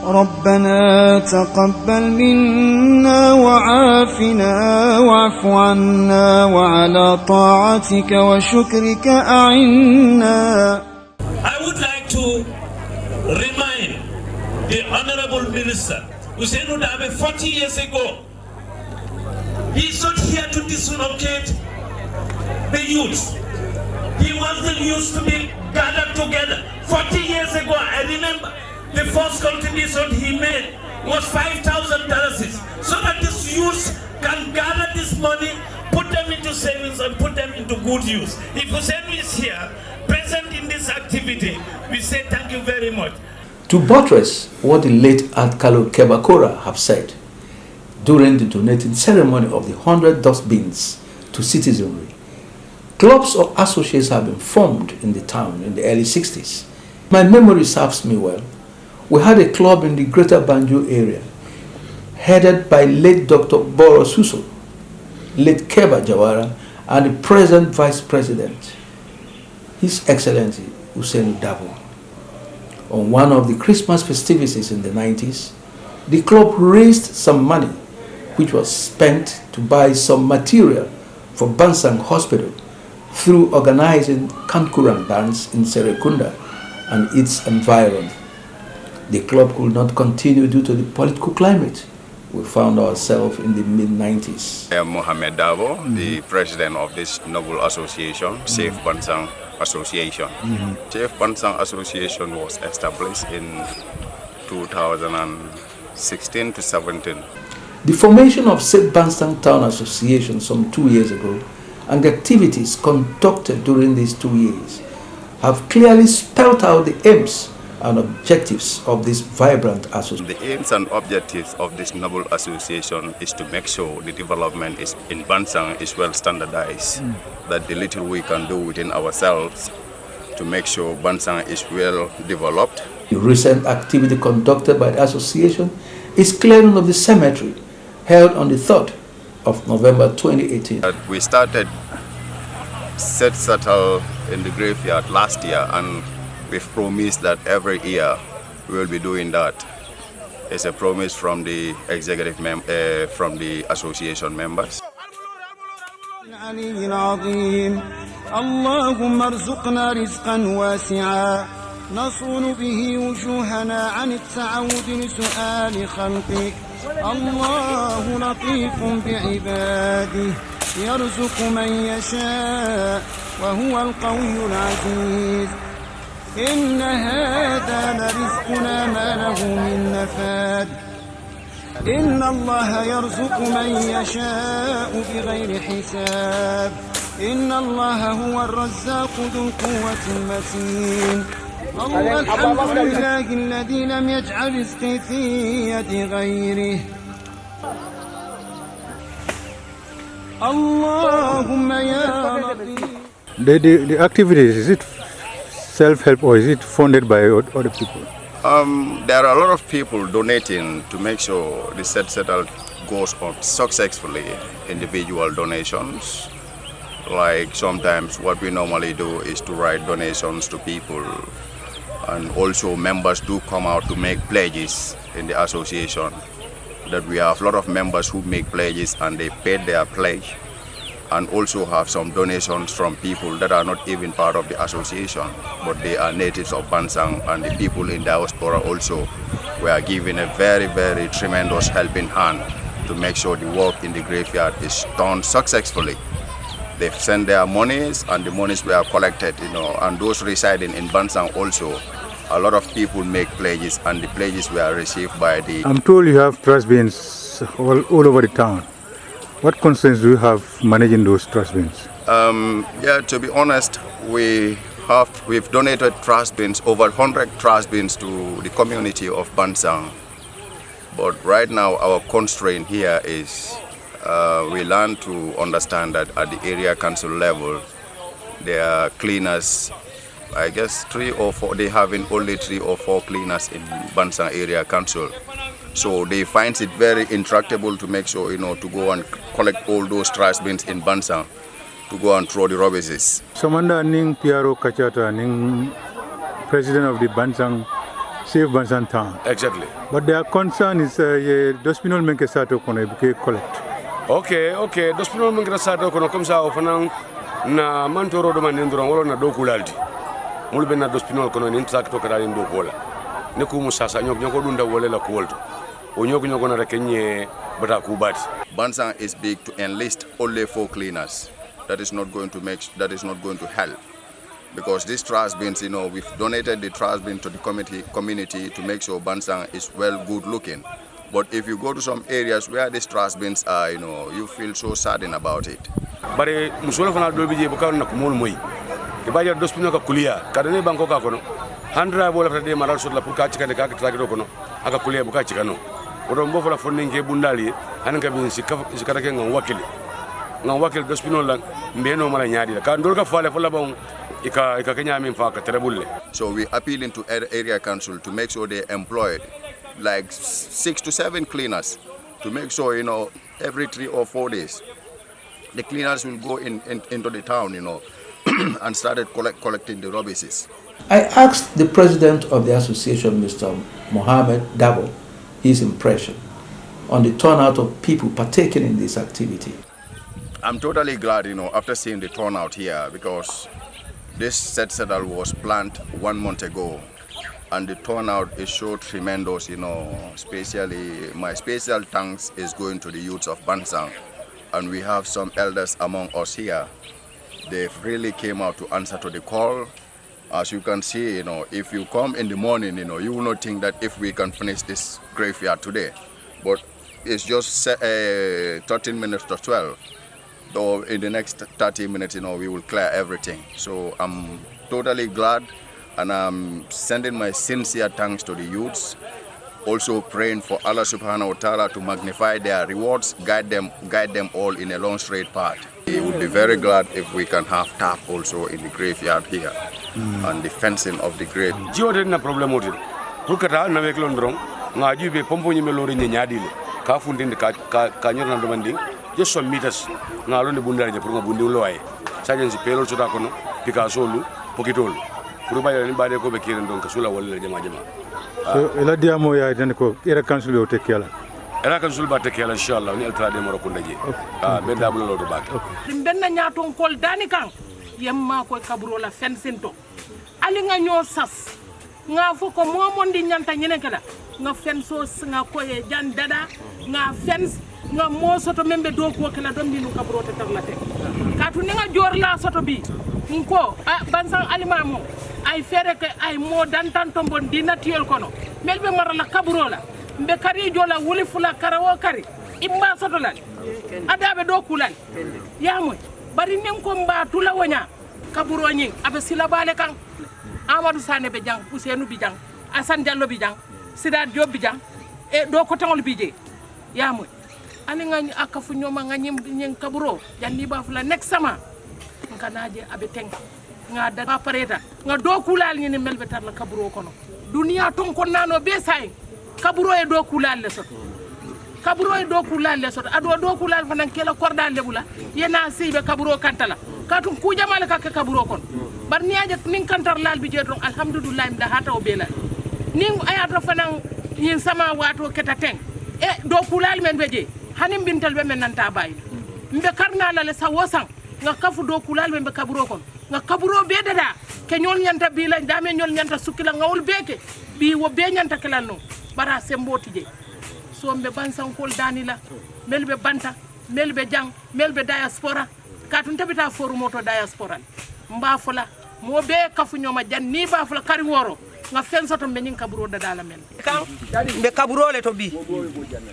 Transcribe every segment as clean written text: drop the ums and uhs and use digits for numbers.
ربنا تقبل منا وعافنا واعف عنا وعلى طاعتك وشكرك أعنا. I would like to remind the Honorable Minister Ousseynou Dabe 40 years ago, he's not here to dislocate the youth. He wants the youth to be gathered together. 40 years ago, I remember the first contribution he made was $5,000 so that this youth can gather this money, put them into savings and put them into good use. If Ousseynou is here, present in this activity, we say thank you very much. To buttress what the late Alcalo Kebakora have said during the donating ceremony of the 100 dustbins to citizenry, clubs or associations have been formed in the town in the early 60s. My memory serves me well. We had a club in the Greater Banjul area, headed by late Dr. Boro Suso, late Keba Jawara, and the present Vice President, His Excellency Ousseynou Dabo. On one of the Christmas festivities in the 90s, the club raised some money, which was spent to buy some material for Bansang Hospital through organizing Kankurang dance in Serekunda and its environment. The club could not continue due to the political climate. We found ourselves in the mid-90s. I am Mohamed Dabo, the president of this noble association, Safe Bansang Association. Safe Bansang Association was established in 2016 to 17. The formation of Safe Bansang Town Association some 2 years ago and the activities conducted during these 2 years have clearly spelled out the aims and objectives of this vibrant association. The aims and objectives of this noble association is to make sure the development in Bansang is well standardized, that the little we can do within ourselves to make sure Bansang is well developed. The recent activity conducted by the association is clearing of the cemetery held on the 3rd of November 2018. We started set settle in the graveyard last year, and we've promised that every year we will be doing that. It's a promise from the executive from the association members. اللهم ارزقنا رزقا واسعا نصون به وجوهنا عن التعود لسؤال خلقك. الله لطيف بعباده يرزق من يشاء وهو القوي العزيز. إن هذا لرزقنا ما له من نفاد. إن الله يرزق من يشاء بغير حساب. إن الله هو الرزاق ذو القوة المتين. الحمد لله الذي لم يجعل رزقي في يد غيره. اللهم يا لطيف. The activities, is it self-help or is it funded by other people? There are a lot of people donating to make sure the settle goes on successfully. Individual donations, like sometimes what we normally do is to write donations to people, and also members do come out to make pledges in the association. That we have a lot of members who make pledges and they paid their pledge, and also have some donations from people that are not even part of the association, but they are natives of Bansang, and the people in diaspora also were given a very, very tremendous helping hand to make sure the work in the graveyard is done successfully. They've sent their monies, and the monies were collected, and those residing in Bansang also, a lot of people make pledges, and the pledges were received by the... I'm told you have trash bins all over the town. What concerns do you have managing those trash bins? Yeah, to be honest, we've donated trash bins, over 100 trash bins to the community of Bansang. But right now our constraint here is we learn to understand that at the area council level, there are cleaners, I guess 3 or 4, they having only 3 or 4 cleaners in Bansang area council. So they find it very intractable to make sure, to go and collect all those trash bins in Bansang, to go and throw the rubbish. Samanda Ning Piaro Kachata, Ning President of the Bansang save Bansan town. Exactly. But their concern is Dospinol Menke Sato Kono collect. Okay. Dospinol Menke Sato Kono comes out of na mantoro do manindro wala na do kulalti. Mulbe na Dospinol Kono ni ntsak to kada ndo bola. Ne ku musasa nyoko dunda wala la kuolto. Nyoko na rekenye bata kubati. Bansang is big to enlist only 4 cleaners. That is not going to help. Because these trash bins, we've donated the trash bin to the community to make sure Bansang is good looking. But if you go to some areas where these trash bins are, you feel so saddened about it. Bare musola fana do bije buka na kumol moy. Ke baja dospino ka kulia, kadane banko ka kono. Handra bola fade maral sot la puka chika de ka traki do kono. Aka kulia buka chika no. Odo mbo la fonne nge bundali, hananga bin sikata ke ngam wakil dospino la mbeno mala nyaadi la. Ka ndol ka fale fola bon ika kenya min fa ka terebulle. So we appealing to area council to make sure they employ like 6 to 7 cleaners to make sure every 3 or 4 days the cleaners will go into the town and started collecting the rubbish. I asked the president of the association, Mr. Mohammed Dabo, his impression on the turnout of people partaking in this activity. I'm totally glad, after seeing the turnout here, because this settle was planned 1 month ago, and the turnout is so tremendous, especially my special thanks is going to the youths of Bansang, and we have some elders among us here. They really came out to answer to the call. As you can see, if you come in the morning, you will not think that if we can finish this graveyard today, but it's just 13 minutes to 12. So in the next 30 minutes, we will clear everything. So I'm totally glad, and I'm sending my sincere thanks to the youths. Also praying for Allah subhanahu wa ta'ala to magnify their rewards, guide them all in a long straight path. We would be very glad if we can have tap also in the graveyard here and the fencing of the grave. Jiwote na problem wote. Pulkata na weklon dron nga jube pompo nyime lori nyadile. Ka fundinde ka nyor na domandi. Just some meters nga londe bundari je pour nga bundi loye. Sajen si pelol sota kono Picasso lu pokitol. Pour ba ni bade ko be kiren donc sula wala jama. So ela dia mo ya tan ko era council be take yala. Era council ba take yala inshallah ni altra de moro ko ndaje. Be dabul lo do bak. Benna nyaaton kol dani kan yemma ko kaburo la fensinto. Ali nga ñoo sas nga fo ko momondi ñanta ñene kala nga fenso nga ko e jan dada nga fens nga mo soto membe do ko kala dom dinu kaburo te tarlate katu ni nga jor la soto bi ko Bansang alimamo ay fere ke ay mo dantan tombon dinatiol kono melbe marala kaburo la mbe kari jola wuli fula karawo kari imba soto la adabe do kulal yamoy bari nim ko mba tula wonya kaburo nyi abe silabale kan Amadou Sané be jang Ousseynou bi jang Assane Diallo bi jang Sidat Diop bi jang e do ko tangol bi je yamoy ani nga akafu nyoma nga nyim kaburo janni ba fula nek sama kanaje abe teng nga da pareta nga do kulal ni melbe tar la kaburo kono dunia ton ko nano be say kaburo e do kulal le soto kaburo e do kulal le soto ado do kulal fanan kela korda lebula yena sibe kaburo kantala katum ku jamal ka kaburo kono bar niaje nin kantar lal bi jedon alhamdulillah mda hata o bela nin ayato fanan yin sama wato keta teng e do kulal men beje hanim bintal be men nanta bay mbe karna la sa wosan nga kafu do kulal be kaburo kon nga kaburo be dada ke ñol ñanta bi la dame ñol ñanta sukila ngawul beke bi wo be ñanta kelal no bara semboti je so mbe Bansang kol danila melbe banta melbe jang melbe diaspora katun tabita forum moto diaspora mba fola mo be kafu ñoma jan ni ba fola kari woro nga fenso to be nyin kaburo dada la men kan be kaburo le to bi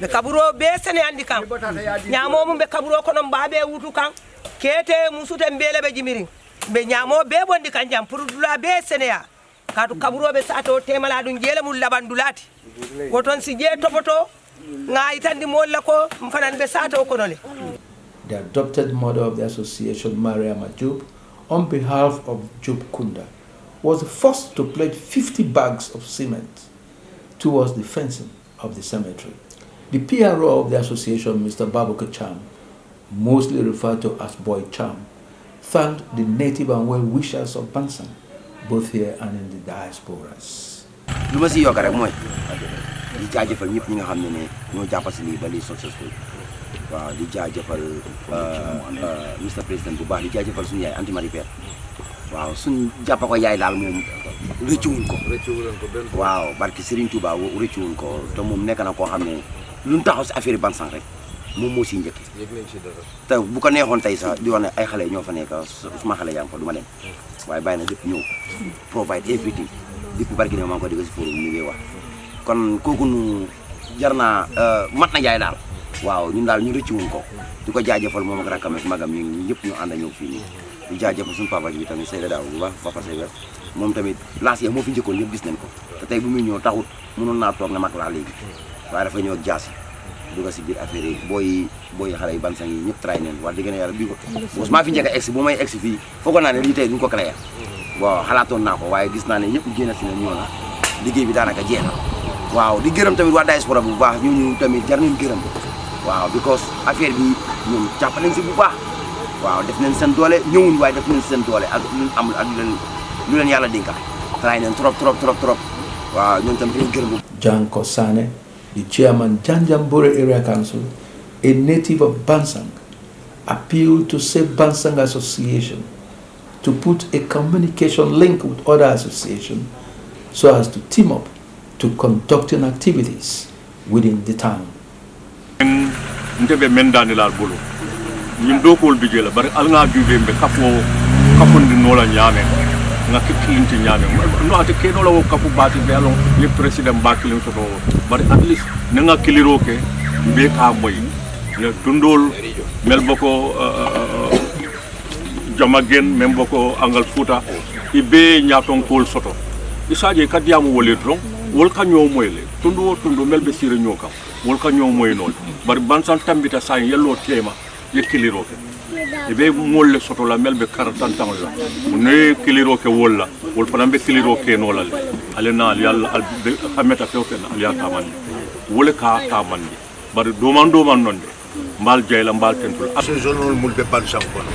be kaburo be sene andi kan nyamo mum be kaburo kono mba be wutu kan kete musute mbele be jimirin be nyamo be bondi kan jam pour dula be sene ya katu kaburo be sato temala dun jele mul labandulati woton si je topoto nga itandi molla ko mfanan be sato kono le. The adopted mother of the association, Maria Majub, on behalf of Job Kunda, was the first to pledge 50 bags of cement towards the fencing of the cemetery. The PRO of the association, Mr. Babuka Cham, mostly referred to as Boy Cham, thanked the native and well-wishers of Bansang, both here and in the diasporas. lu ma si yokk rek mooy di jaajëfal ñëpp ñi nga xam ne ñoo jàpp si lii ba lii successful waaw di jaajëfal Mr Président bu baax di jaajëfal suñu yaay Anti Marie Père waaw suñ jàppa ko yaay daal moom rëccuwuñ ko waaw barki Serigne Touba rëccuwuñ ko te moom nekk na koo xam ne lu ñu taxaw si affaire yi Bansang rek moom moo siy njëkk te bu ko neexoon tey sax di wax ne ay xale ñoo fa nekk suma xale yaa ngi fa du ma dem waaye bàyyi na lépp ñëw provide everything depuis barki ne maa ngi ko dégg si forum ñu ngi wax kon kooku nu jar naa mat na jaay daal waaw ñun daal ñu rëccuwuñ ko di ko jaajëfal moom ak rakkam ak magam ñu ñëpp ñu ànd ñëw fii nii di jaajëfal suñu papa ji tamit Seydou Daaw bu baax papa Seydou moom tamit laas ya moo fi njëkkoon yëpp gis nañ ko te tey bu muy ñëw taxut mënoon naa toog na mag laa léegi waaye dafa ñëw ak jaasi dugg si biir affaire yi booy xale yi Bansang yi ñëpp tray neen wax dëgg na yàlla bii ko bos maa fi njëkk a egsi bu may egsi fii foogoon naa ne lii tey duñ ko créé bon xalaatoon naa ko waaye gis naa ne ñëpp génn si ne ñëw na liggéey bi daanaka jeex na waaw di gërëm tamit waa diaspora bu baax ñu tamit jar nañ gërëm waaw because affaire bi ñoom jàpp nañ si bu baax waaw def nañ seen doole ñëwuñ waaye def nañ seen doole ak lu am ak lu leen yàlla dénka tray neen trop waaw ñoom tamit dañ gërëm bu Janko Sane, the chairman Janjanbore Area Council, a native of Bansang, appealed to Save Bansang Association to put a communication link with other associations so as to team up to conducting activities within the town. Ndebe mendani la bolo ñun dokol bijela bari al nga bibe be kafundi nola ñame nga kilinti ñame no ate ke no la wo kafu bati be alon le president bakilin so do bari at least na nga kiliro ke be ka moy le tundol mel boko jamagen mem boko angal futa ibe ñaton kol soto isaje kadiamu wolet ron wol ka ñoo moyle tundu mel be sire ñoo kam wol ka ñoo moy non bari Bansang tambita sa yello tema ye kiliro ke ibe molle soto la mel be karatan tan la ne kiliro ke wolla wol fana be kiliro ke no la alena yalla al xameta fewten al ya tamani wole ka tamani bari do man non de mbal jeyla mbal tentul aso zonol mul be Bansang kono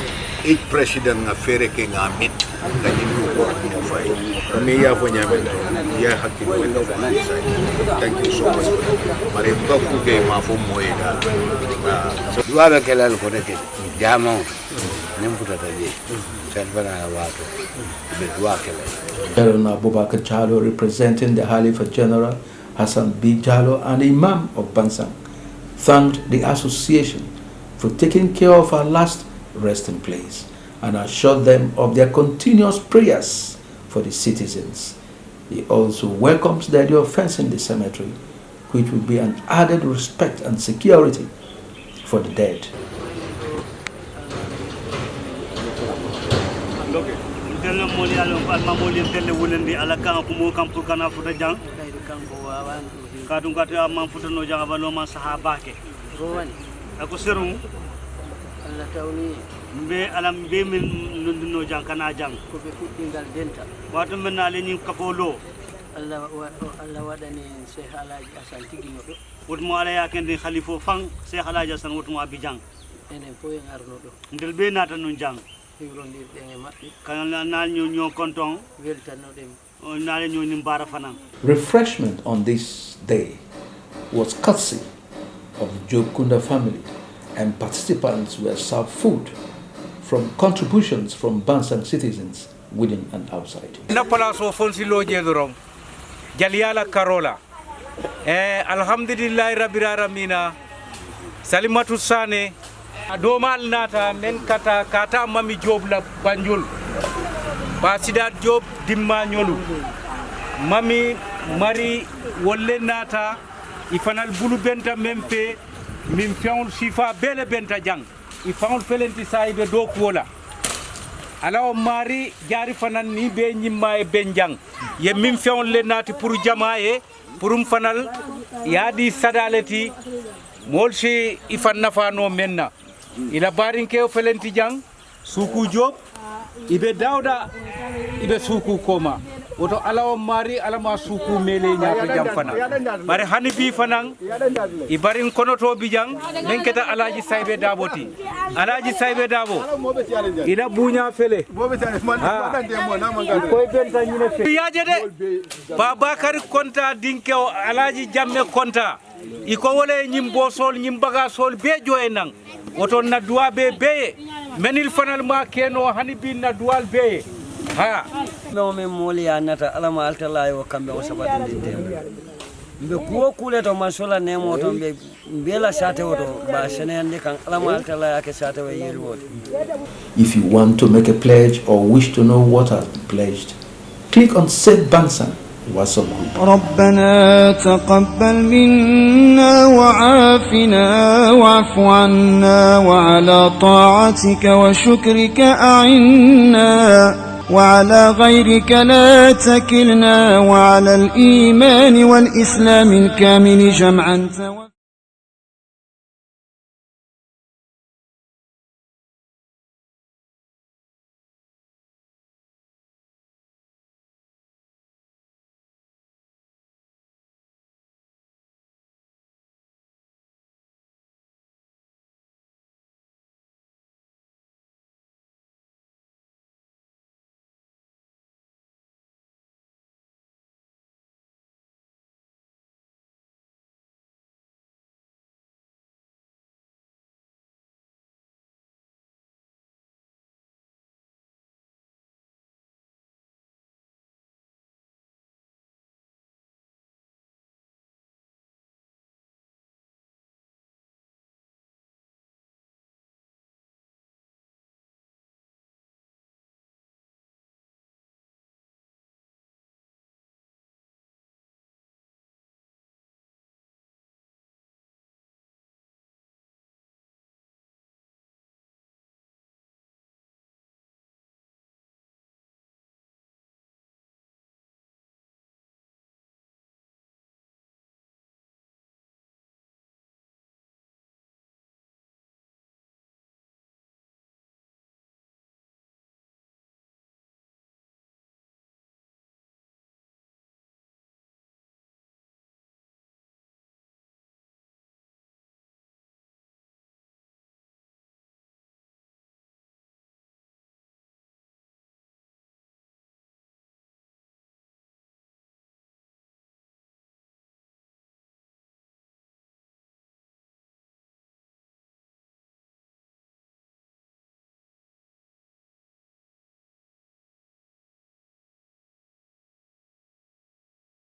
each president nga fere ke nga mit nga ñu ko mo fay me ya fo ñame ya hakki mo en thank you so much mare bakku ke ma fo moy dal duwabe kelal ko de jamo nem futata je tan bana wato be duwa kelal Colonel Abubakar Jallow, representing the Halifa General Hassan B. Jallow and Imam of Bansang, thanked the association for taking care of our last resting place and assured them of their continuous prayers for the citizens. He also welcomes the idea of fencing the cemetery, which will be an added respect and security for the dead. mbe alam be min no jang kana jang ko be fuddingal denta wato men na le ni kapolo Allah wadani Sheikh Alaji Asan tigino do wot mo ala yakende khalifo fang Sheikh Alaji Asan wot mo abi jang enen fo en arno do ndel be nata non jang hiwrondir denge mabbe kana na ñoo konton weltano dem on na le ñoo ni mbara fanan. Refreshment on this day was courtesy of the Job Kunda family, and participants were served food from contributions from Bansang citizens within and outside. Na palaso fonsi loje dorom jaliala karola alhamdulillah rabbil alamin salimatu sane adomal nata men kata mami Job la Banjul Basidat Job dimma nyolu mami mari wolle nata ifanal bulu benta mempe min fiawul sifa bele benta jang ifanul felenti saibe do kola ala o mari jari fanan ni be nyimma e benjang ye min fiawul le nati pour jamaaye purum fanal yadi sadaleti molsi ifan nafano menna ila barinke o felenti jang suku Job ibe dawda ibe suku koma woto ala o mari ala ma suku mele nyato jam fana bare hani bi fanan i barin konoto bijang men keta alaji saybe daboti alaji saybe dabo ina bunya fele koy benta nyine fe yaje de babakar konta dinke o alaji jamme konta iko wole nyim bosol nyim baga sol be joye nang woto na duwa be menil fanal ma keno hani bi na duwal be ha no me moli anata alama altala yo kambe o sabati dem mbe kuwo kule to masola nemo to mbe bela sate woto ba senende kan alama altala yake sate we yiri woto. If you want to make a pledge or wish to know what has been pledged, click on Said Bansan WhatsApp group. ربنا تقبل منا وعافنا واعف عنا وعلى طاعتك وشكرك أعنا وعلى غيرك لا تكلنا وعلى الإيمان والإسلام الكامل جمعا